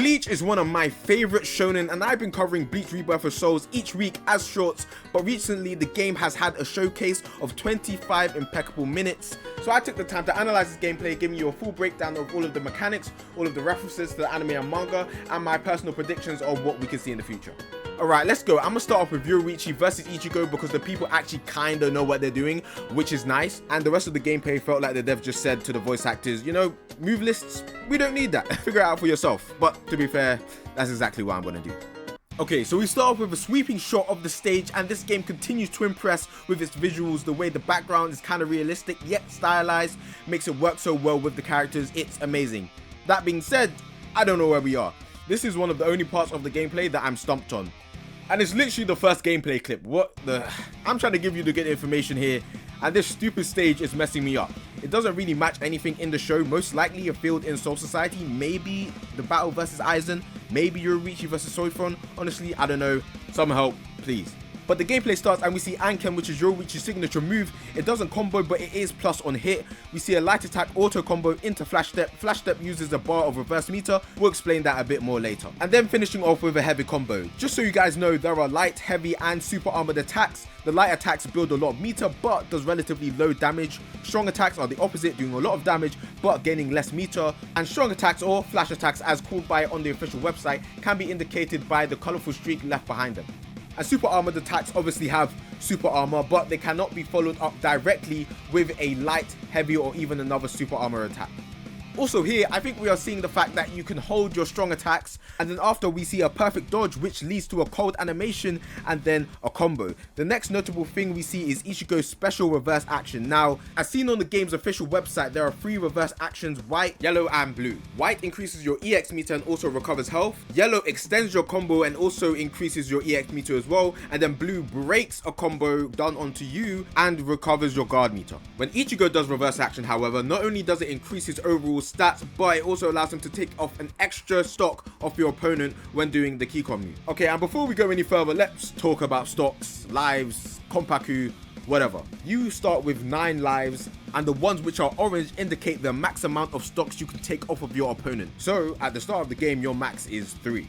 Bleach is one of my favorite shonen, and I've been covering Bleach Rebirth for Souls each week as shorts, but recently the game has had a showcase of 25 impeccable minutes. So I took the time to analyze this gameplay, giving you a full breakdown of all of the mechanics, all of the references to the anime and manga, and my personal predictions of what we can see in the future. Alright, let's go. I'm gonna start off with Yoruichi versus Ichigo because the people actually kinda know what they're doing, which is nice. And the rest of the gameplay felt like the dev just said to the voice actors, you know, move lists, we don't need that. Figure it out for yourself. But to be fair, that's exactly what I'm gonna do. Okay, so we start off with a sweeping shot of the stage, and this game continues to impress with its visuals. The way the background is kind of realistic yet stylized makes it work so well with the characters. It's amazing. That being said, I don't know where we are. This is one of the only parts of the gameplay that I'm stumped on. And it's literally the first gameplay clip. What the... I'm trying to give you the good information here, and this stupid stage is messing me up. It doesn't really match anything in the show. Most likely a field in Soul Society, maybe the battle versus Aizen, maybe Yoruichi versus Soifon. Honestly, I don't know. Some help, please. But the gameplay starts and we see Anken, which is Yoruichi's signature move. It doesn't combo, but it is plus on hit. We see a light attack auto combo into flash step. Flash step uses a bar of reverse meter. We'll explain that a bit more later. And then finishing off with a heavy combo. Just so you guys know, there are light, heavy and super armored attacks. The light attacks build a lot of meter but does relatively low damage. Strong attacks are the opposite, doing a lot of damage but gaining less meter. And strong attacks, or flash attacks as called by on the official website, can be indicated by the colourful streak left behind them. And super armored attacks obviously have super armor, but they cannot be followed up directly with a light, heavy or even another super armor attack. Also here, I think we are seeing the fact that you can hold your strong attacks, and then after we see a perfect dodge which leads to a cold animation and then a combo. The next notable thing we see is Ichigo's special reverse action. Now, as seen on the game's official website, there are 3 reverse actions: white, yellow and blue. White increases your EX meter and also recovers health. Yellow extends your combo and also increases your EX meter as well. And then blue breaks a combo done onto you and recovers your guard meter. When Ichigo does reverse action, however, not only does it increase his overall stats, but it also allows him to take off an extra stock off your opponent when doing the Kikon move. Okay, and before we go any further, let's talk about stocks, lives, Konpaku, whatever. You start with 9 lives, and the ones which are orange indicate the max amount of stocks you can take off of your opponent. So at the start of the game, your max is 3.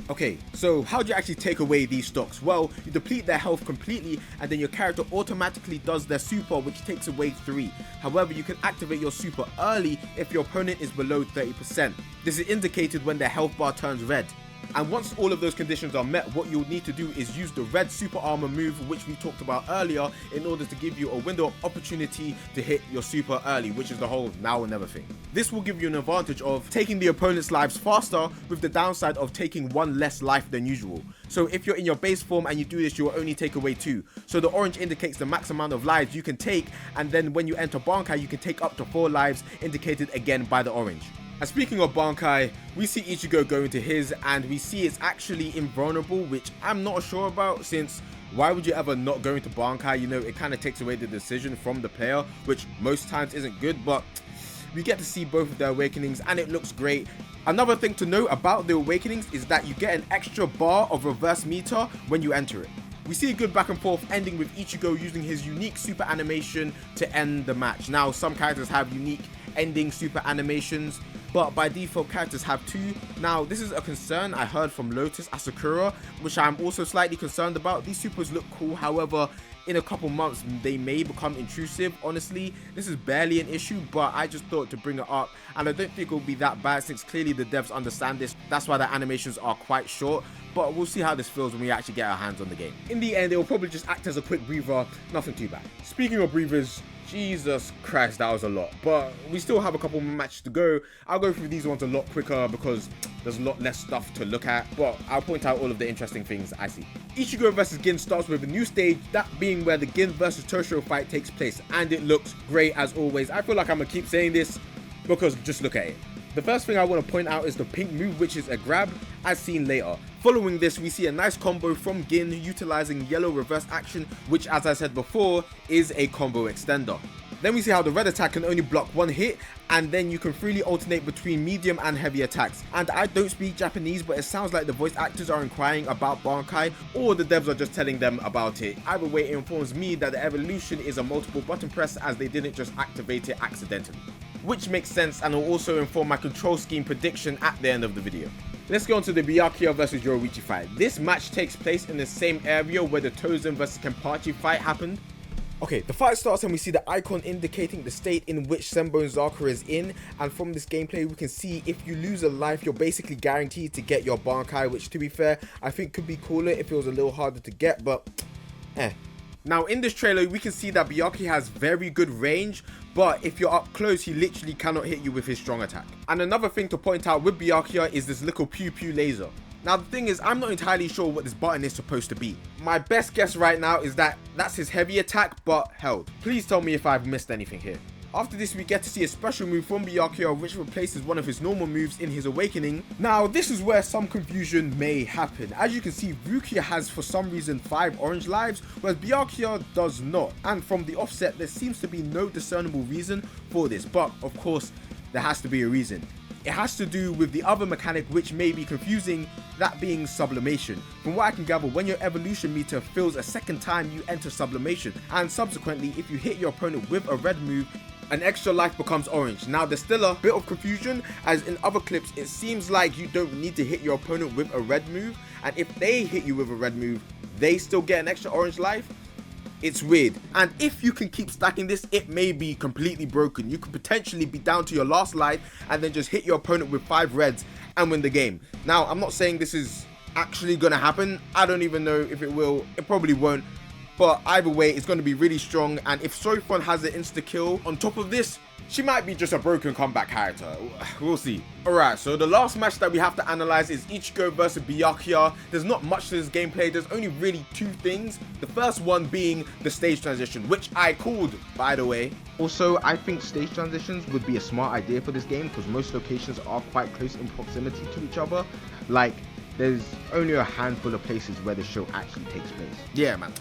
Okay, so how do you actually take away these stocks? Well, you deplete their health completely and then your character automatically does their super, which takes away 3. However, you can activate your super early if your opponent is below 30%. This is indicated when their health bar turns red. And once all of those conditions are met, what you'll need to do is use the red super armor move, which we talked about earlier, in order to give you a window of opportunity to hit your super early, which is the whole now or never thing. This will give you an advantage of taking the opponent's lives faster, with the downside of taking 1 less life than usual. So if you're in your base form and you do this, you'll only take away 2. So the orange indicates the max amount of lives you can take, and then when you enter Bankai, you can take up to 4 lives, indicated again by the orange. And speaking of Bankai, we see Ichigo go into his, and we see it's actually invulnerable, which I'm not sure about, since why would you ever not go into Bankai? You know, it kind of takes away the decision from the player, which most times isn't good, but we get to see both of their awakenings and it looks great. Another thing to note about the awakenings is that you get an extra bar of reverse meter when you enter it. We see a good back and forth ending with Ichigo using his unique super animation to end the match. Now, some characters have unique ending super animations, but by default characters have 2. Now, this is a concern I heard from Lotus Asakura, which I'm also slightly concerned about. These supers look cool, however, in a couple months they may become intrusive. Honestly, this is barely an issue, but I just thought to bring it up, and I don't think it will be that bad since clearly the devs understand this. That's why the animations are quite short, but we'll see how this feels when we actually get our hands on the game. In the end, it will probably just act as a quick breather, nothing too bad. Speaking of breathers, Jesus Christ, that was a lot, but we still have a couple more matches to go. I'll go through these ones a lot quicker because there's a lot less stuff to look at, but I'll point out all of the interesting things I see. Ichigo versus Gin starts with a new stage, that being where the Gin versus Toshio fight takes place, and it looks great as always. I feel like I'm gonna keep saying this because just look at it. The first thing I want to point out is the pink move, which is a grab, as seen later. Following this, we see a nice combo from Gin utilizing yellow reverse action, which, as I said before, is a combo extender. Then we see how the red attack can only block 1 hit, and then you can freely alternate between medium and heavy attacks. And I don't speak Japanese, but it sounds like the voice actors are inquiring about Bankai, or the devs are just telling them about it. Either way, it informs me that the evolution is a multiple button press, as they didn't just activate it accidentally. Which makes sense and will also inform my control scheme prediction at the end of the video. Let's go on to the Byakuya versus Yoruichi fight. This match takes place in the same area where the Tozen versus Konpaku fight happened. Okay, the fight starts and we see the icon indicating the state in which Senbon Zakura is in, and from this gameplay we can see if you lose a life you're basically guaranteed to get your Bankai, which to be fair I think could be cooler if it was a little harder to get, but Now in this trailer we can see that Byakuya has very good range, but if you're up close he literally cannot hit you with his strong attack. And another thing to point out with Byakuya is this little pew pew laser. Now the thing is, I'm not entirely sure what this button is supposed to be. My best guess right now is that that's his heavy attack but held. Please tell me if I've missed anything here. After this we get to see a special move from Byakuya which replaces one of his normal moves in his awakening. Now this is where some confusion may happen. As you can see, Rukia has for some reason 5 orange lives whereas Byakuya does not, and from the offset there seems to be no discernible reason for this, but of course there has to be a reason. It has to do with the other mechanic which may be confusing, that being sublimation. From what I can gather, when your evolution meter fills a second time you enter sublimation, and subsequently if you hit your opponent with a red move, an extra life becomes orange. Now there's still a bit of confusion, as in other clips it seems like you don't need to hit your opponent with a red move, and if they hit you with a red move they still get an extra orange life. It's weird, and if you can keep stacking this it may be completely broken. You could potentially be down to your last life and then just hit your opponent with 5 reds and win the game. Now I'm not saying this is actually gonna happen, I don't even know if it will, it probably won't, but either way it's going to be really strong. And if Soifon has an insta kill on top of this, she might be just a broken comeback character. We'll see. Alright, so the last match that we have to analyze is Ichigo versus Byakuya. There's not much to this gameplay, there's only really 2 things. The first one being the stage transition, which I called, by the way. Also, I think stage transitions would be a smart idea for this game because most locations are quite close in proximity to each other. Like, there's only a handful of places where the show actually takes place. Yeah man,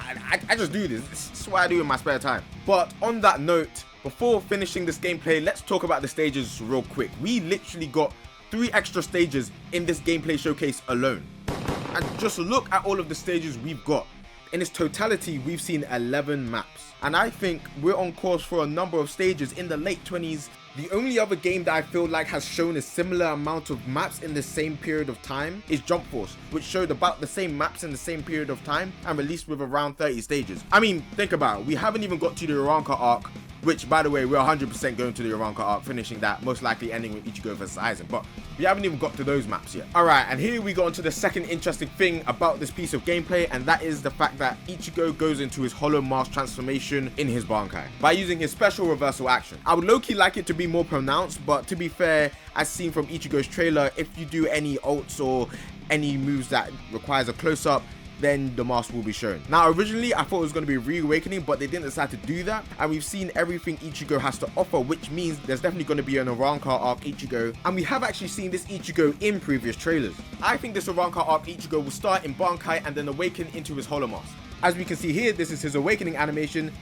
I just do this. This is what I do in my spare time. But on that note, before finishing this gameplay, let's talk about the stages real quick. We literally got 3 extra stages in this gameplay showcase alone. And just look at all of the stages we've got. In its totality, we've seen 11 maps. And I think we're on course for a number of stages in the late 20s. The only other game that I feel like has shown a similar amount of maps in the same period of time is Jump Force, which showed about the same maps in the same period of time and released with around 30 stages. I mean, think about it, we haven't even got to the Rukia arc, which by the way, we're 100% going to the Rukia arc, finishing that, most likely ending with Ichigo versus Aizen, but we haven't even got to those maps yet. Alright, and here we go on to the second interesting thing about this piece of gameplay, and that is the fact that Ichigo goes into his Hollow Mask transformation in his Bankai by using his special reversal action. I would low-key like it to be more pronounced, but to be fair, as seen from Ichigo's trailer, if you do any ults or any moves that requires a close-up, then the mask will be shown. Now originally I thought it was going to be Reawakening, but they didn't decide to do that, and we've seen everything Ichigo has to offer, which means there's definitely going to be an Rukia arc Ichigo, and we have actually seen this Ichigo in previous trailers. I think this Rukia arc Ichigo will start in Bankai and then awaken into his Hollow Mask. As we can see here, this is his awakening animation,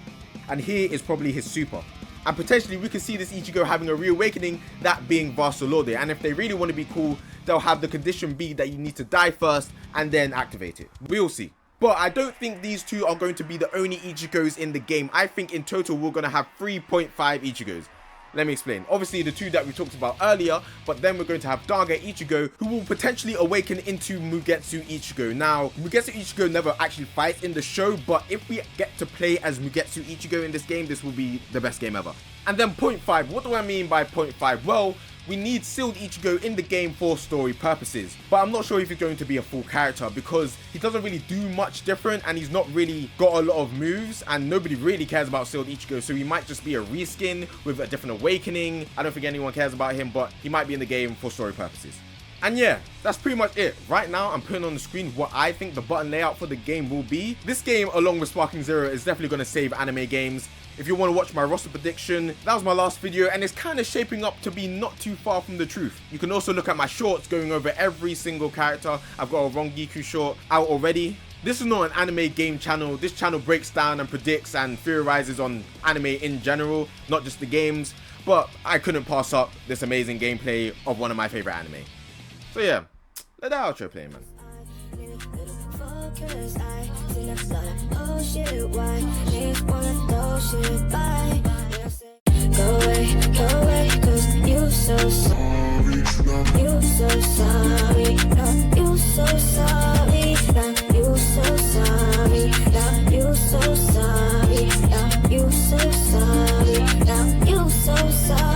and here is probably his super. And potentially we can see this Ichigo having a reawakening, that being Vasalorde, and if they really want to be cool, they'll have the condition be that you need to die first and then activate it. We'll see. But I don't think these 2 are going to be the only Ichigos in the game. I think in total we're going to have 3.5 Ichigos. Let me explain. Obviously the 2 that we talked about earlier, but then we're going to have Daga Ichigo, who will potentially awaken into Mugetsu Ichigo. Now, Mugetsu Ichigo never actually fights in the show, but if we get to play as Mugetsu Ichigo in this game, this will be the best game ever. And then point 5, what do I mean by point 5? Well, we need sealed Ichigo in the game for story purposes, but I'm not sure if he's going to be a full character because he doesn't really do much different and he's not really got a lot of moves and nobody really cares about sealed Ichigo, so he might just be a reskin with a different awakening. I don't think anyone cares about him, but he might be in the game for story purposes. And yeah, that's pretty much it. Right now, I'm putting on the screen what I think the button layout for the game will be. This game, along with Sparking Zero, is definitely going to save anime games. If you want to watch my roster prediction, that was my last video and it's kind of shaping up to be not too far from the truth. You can also look at my shorts going over every single character. I've got a Rongiku short out already. This is not an anime game channel. This channel breaks down and predicts and theorizes on anime in general, not just the games. But I couldn't pass up this amazing gameplay of one of my favorite anime. So yeah, let the outro play, man. Go away, 'cause you so sorry. You so sorry, love you so sorry, love you so sorry, love you so sorry, love you so sorry, love you so sorry.